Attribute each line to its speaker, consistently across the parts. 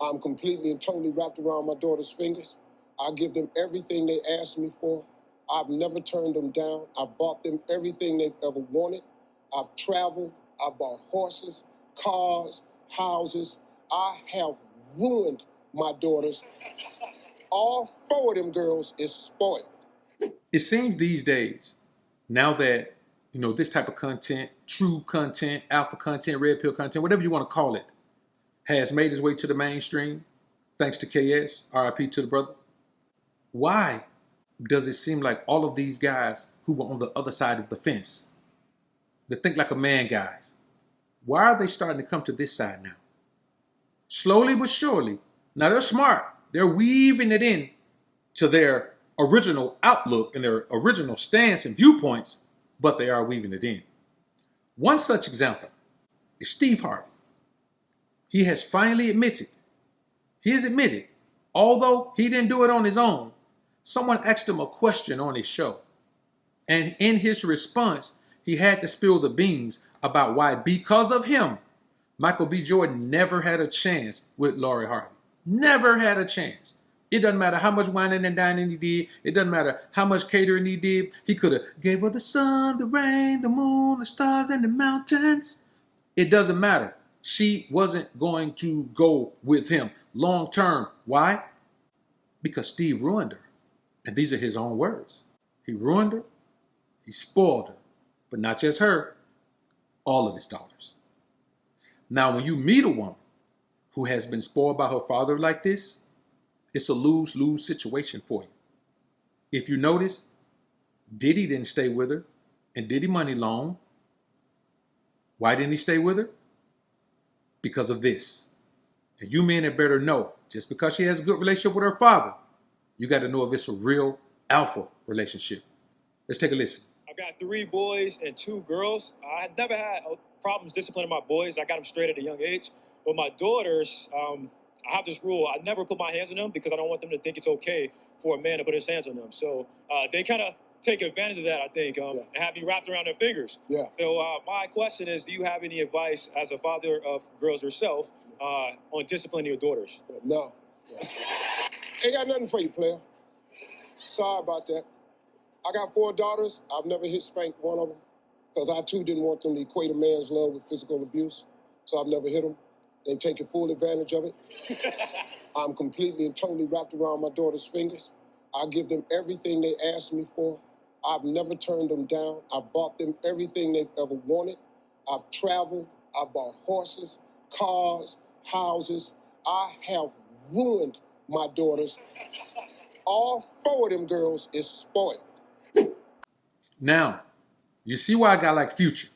Speaker 1: I'm completely and totally wrapped around my daughter's fingers. I give them everything they ask me for. I've never turned them down. I bought them everything they've ever wanted. I've traveled. I bought horses, cars, houses. I have ruined my daughters. All four of them girls is spoiled.
Speaker 2: It seems these days, now that, this type of content, true content, alpha content, red pill content, whatever you want to call it, has made its way to the mainstream, thanks to KS, RIP to the brother. Why does it seem like all of these guys who were on the other side of the fence, the think like a man guys, why are they starting to come to this side now? Slowly but surely. Now they're smart. They're weaving it in to their original outlook and their original stance and viewpoints, but they are weaving it in. One such example is Steve Harvey. He has finally admitted, although he didn't do it on his own, someone asked him a question on his show. And in his response, he had to spill the beans about why, because of him, Michael B. Jordan never had a chance with Lori Harvey. Never had a chance. It doesn't matter how much whining and dining he did. It doesn't matter how much catering he did. He could have gave her the sun, the rain, the moon, the stars, and the mountains. It doesn't matter. She wasn't going to go with him long term. Why? Because Steve ruined her. And these are his own words. He ruined her. He spoiled her. But not just her, all of his daughters. Now, when you meet a woman who has been spoiled by her father like this, it's a lose-lose situation for you. If you notice, Diddy didn't stay with her, and Diddy money long. Why didn't he stay with her? Because of this. And you men had better know, just because she has a good relationship with her father, you got to know if it's a real alpha relationship. Let's take a listen.
Speaker 3: I got 3 boys and 2 girls. I never had problems disciplining my boys. I got them straight at a young age. But my daughters, I have this rule. I never put my hands on them because I don't want them to think it's okay for a man to put his hands on them. So they kind of take advantage of that, I think, and have me wrapped around their fingers.
Speaker 1: Yeah.
Speaker 3: So my question is, do you have any advice as a father of girls yourself on disciplining your daughters?
Speaker 1: No. Ain't got nothing for you, player. Sorry about that. I got 4 daughters. I've never spanked one of them because I, too, didn't want them to equate a man's love with physical abuse. So I've never hit them and taken full advantage of it. I'm completely and totally wrapped around my daughter's fingers. I give them everything they ask me for. I've never turned them down. I bought them everything they've ever wanted. I've traveled. I bought horses, cars, houses. I have ruined my daughters. All 4 of them girls is spoiled.
Speaker 2: Now, you see why a guy like Future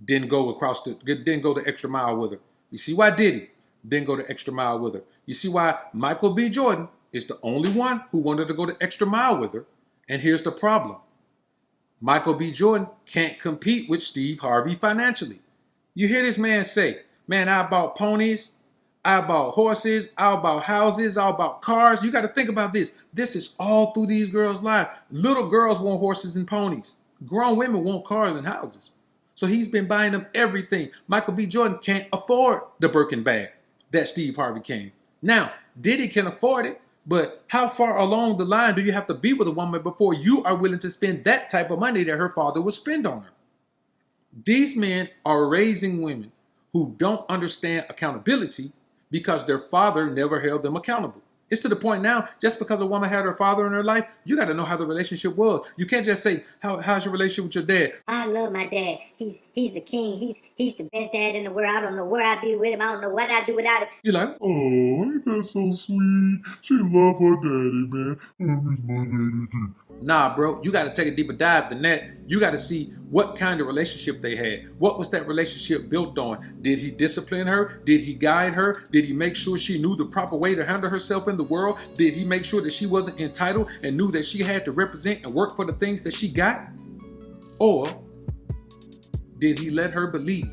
Speaker 2: didn't go the extra mile with her. You see why Diddy didn't go the extra mile with her. You see why Michael B. Jordan is the only one who wanted to go the extra mile with her. And here's the problem. Michael B. Jordan can't compete with Steve Harvey financially. You hear this man say, man, I bought ponies, I bought horses, I bought houses, I bought cars. You got to think about this. This is all through these girls' lives. Little girls want horses and ponies. Grown women want cars and houses. So he's been buying them everything. Michael B. Jordan can't afford the Birkin bag that Steve Harvey can. Now, Diddy can afford it, but how far along the line do you have to be with a woman before you are willing to spend that type of money that her father would spend on her? These men are raising women who don't understand accountability because their father never held them accountable. It's to the point now, just because a woman had her father in her life, you got to know how the relationship was. You can't just say, how's your relationship with your dad?
Speaker 4: I love my dad. He's the king. He's the best dad in the world. I don't know where I'd be with him. I don't know what I'd do without him.
Speaker 2: You're like,
Speaker 5: oh, ain't that so sweet? She love her daddy, man. He's my daddy too.
Speaker 2: Nah, bro, you got to take a deeper dive than that. You got to see what kind of relationship they had. What was that relationship built on? Did he discipline her? Did he guide her? Did he make sure she knew the proper way to handle herself in the world? Did he make sure that she wasn't entitled and knew that she had to represent and work for the things that she got? Or did he let her believe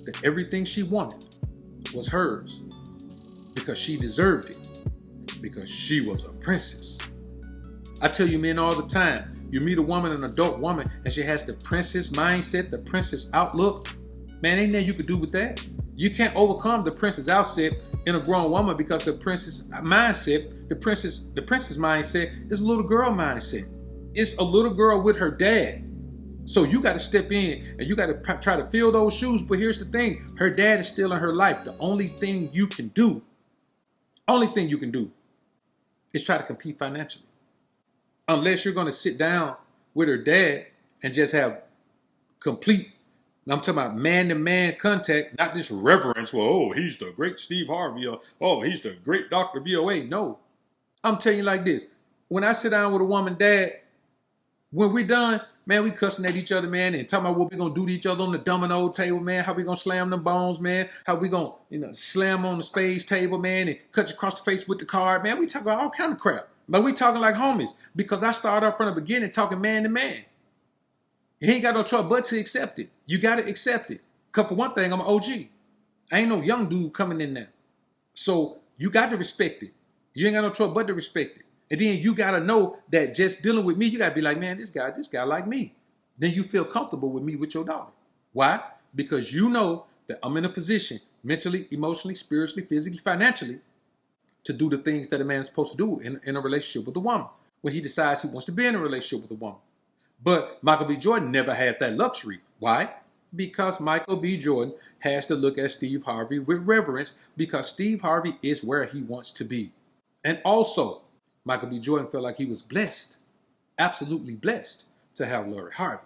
Speaker 2: that everything she wanted was hers because she deserved it, because she was a princess? I tell you men all the time, you meet a woman, an adult woman, and she has the princess mindset, the princess outlook. Man, ain't nothing you could do with that. You can't overcome the princess outset in a grown woman because the princess mindset, the princess mindset is a little girl mindset. It's a little girl with her dad. So you got to step in and you got to try to fill those shoes. But here's the thing. Her dad is still in her life. The only thing you can do is try to compete financially. Unless you're going to sit down with her dad and just have complete, I'm talking about man-to-man contact, not this reverence. Well, oh, he's the great Steve Harvey. Or, oh, he's the great Dr. BOA. No. I'm telling you like this. When I sit down with a woman dad, when we done, man, we cussing at each other, man, and talking about what we gonna do to each other on the domino table, man. How we gonna slam them bones, man. How we gonna, slam on the spades table, man, and cut you across the face with the card, man. We talk about all kind of crap. But we talking like homies because I started off from the beginning talking man to man. You ain't got no trouble but to accept it. You got to accept it. Because for one thing, I'm an OG. I ain't no young dude coming in there. So you got to respect it. You ain't got no trouble but to respect it. And then you got to know that just dealing with me, you got to be like, man, this guy like me. Then you feel comfortable with me, with your daughter. Why? Because you know that I'm in a position mentally, emotionally, spiritually, physically, financially to do the things that a man is supposed to do in a relationship with a woman when he decides he wants to be in a relationship with a woman. But Michael B. Jordan never had that luxury. Why? Because Michael B. Jordan has to look at Steve Harvey with reverence because Steve Harvey is where he wants to be. And also, Michael B. Jordan felt like he was blessed, absolutely blessed to have Lori Harvey.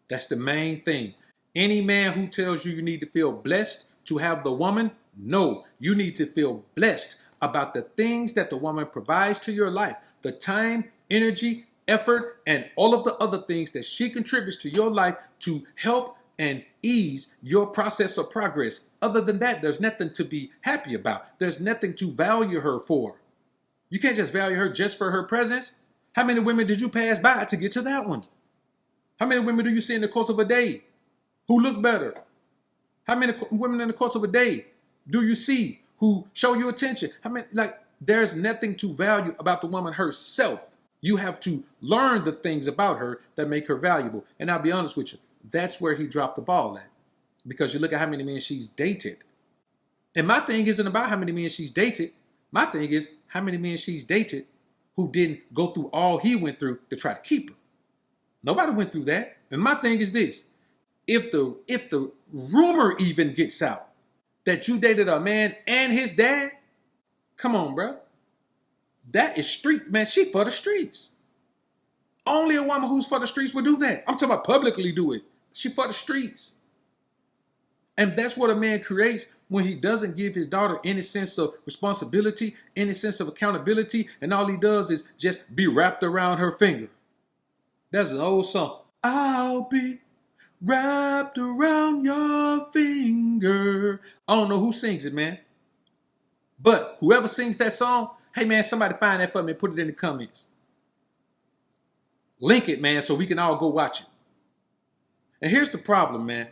Speaker 2: That's the main thing. Any man who tells you need to feel blessed to have the woman, no, you need to feel blessed about the things that the woman provides to your life, the time, energy, effort, and all of the other things that she contributes to your life to help and ease your process of progress. Other than that, there's nothing to be happy about. There's nothing to value her for. You can't just value her just for her presence. How many women did you pass by to get to that one? How many women do you see in the course of a day who look better? How many women in the course of a day do you see who show you attention? There's nothing to value about the woman herself. You have to learn the things about her that make her valuable. And I'll be honest with you, that's where he dropped the ball at. Because you look at how many men she's dated. And my thing isn't about how many men she's dated. My thing is how many men she's dated who didn't go through all he went through to try to keep her. Nobody went through that. And my thing is this. If the rumor even gets out that you dated a man and his dad, come on, bro. That is street, man. She for the streets. Only a woman who's for the streets would do that. I'm talking about publicly do it. She for the streets. And that's what a man creates when he doesn't give his daughter any sense of responsibility, any sense of accountability, and all he does is just be wrapped around her finger. That's an old song. I'll be wrapped around your finger. I don't know who sings it, man. But whoever sings that song, hey, man, somebody find that for me and put it in the comments. Link it, man, so we can all go watch it. And here's the problem, man.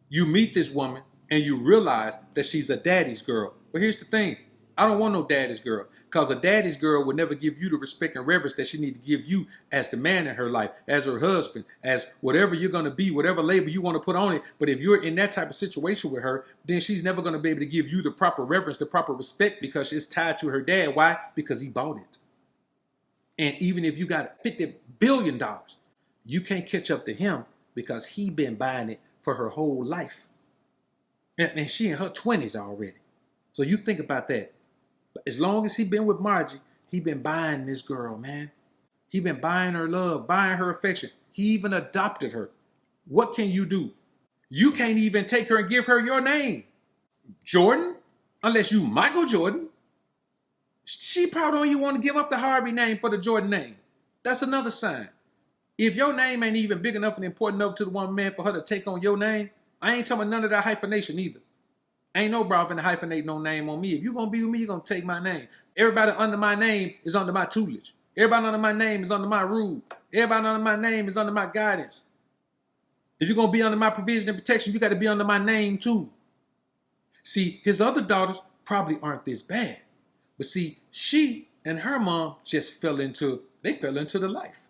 Speaker 2: You meet this woman and you realize that she's a daddy's girl. But here's the thing. I don't want no daddy's girl because a daddy's girl would never give you the respect and reverence that she need to give you as the man in her life, as her husband, as whatever you're going to be, whatever label you want to put on it. But if you're in that type of situation with her, then she's never going to be able to give you the proper reverence, the proper respect because it's tied to her dad. Why? Because he bought it. And even if you got $50 billion, you can't catch up to him because he been buying it for her whole life. And she in her 20s already. So you think about that. As long as he been with Margie, he been buying this girl, man. He been buying her love, buying her affection. He even adopted her. What can you do? You can't even take her and give her your name. Jordan, unless you Michael Jordan. She probably don't even want to give up the Harvey name for the Jordan name. That's another sign. If your name ain't even big enough and important enough to the one man for her to take on your name, I ain't talking about none of that hyphenation either. Ain't no bro finna hyphenate no name on me. If you gonna be with me, you gonna take my name. Everybody under my name is under my tutelage. Everybody under my name is under my rule. Everybody under my name is under my guidance. If you're gonna be under my provision and protection, you gotta be under my name too. See, his other daughters probably aren't this bad. But see, she and her mom just fell into the life.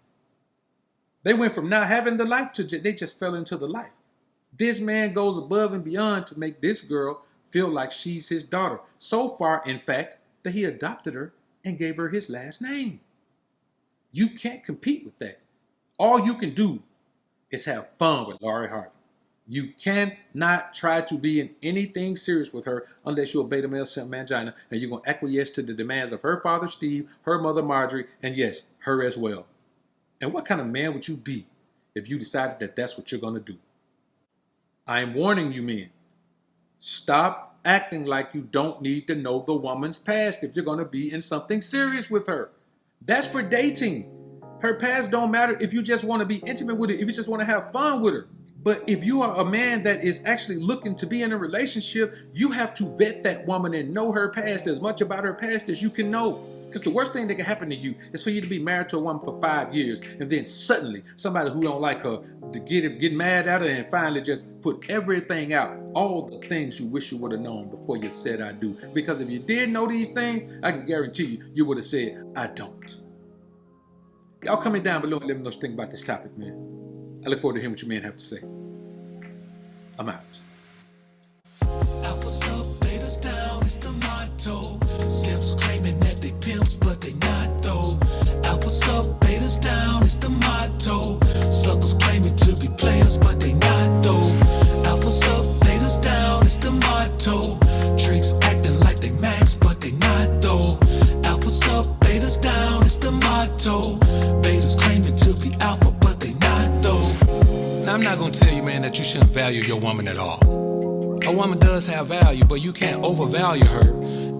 Speaker 2: They went from not having the life to they just fell into the life. This man goes above and beyond to make this girl feel like she's his daughter. So far, in fact, that he adopted her and gave her his last name. You can't compete with that. All you can do is have fun with Lori Harvey. You cannot try to be in anything serious with her unless you're a beta male simp mangina and you're going to acquiesce to the demands of her father, Steve, her mother, Marjorie, and yes, her as well. And what kind of man would you be if you decided that that's what you're going to do? I'm warning you, men. Stop acting like you don't need to know the woman's past if you're going to be in something serious with her. That's for dating. Her past don't matter if you just want to be intimate with her, if you just want to have fun with her. But if you are a man that is actually looking to be in a relationship, you have to vet that woman and know her past, as much about her past as you can know. Because the worst thing that can happen to you is for you to be married to a woman for 5 years and then suddenly somebody who don't like her to get mad at her and finally just put everything out, all the things you wish you would have known before you said I do. Because if you did know these things, I can guarantee you, you would have said I don't. Y'all comment down below and let me know what you think about this topic, man. I look forward to hearing what you men have to say. I'm out.
Speaker 6: Alphas up, betas down, it's the motto. Simps claiming that they pimps, but they not though. Alphas up, betas down, it's the motto. Suckers claiming to be players, but they not though. Alphas up, betas down, it's the motto. Tricks acting like they max, but they not though. Alphas up, betas down, it's the motto. Betas claiming to be alpha, but they not though. Now I'm not gonna tell you, man, that you shouldn't value your woman at all. A woman does have value, but you can't overvalue her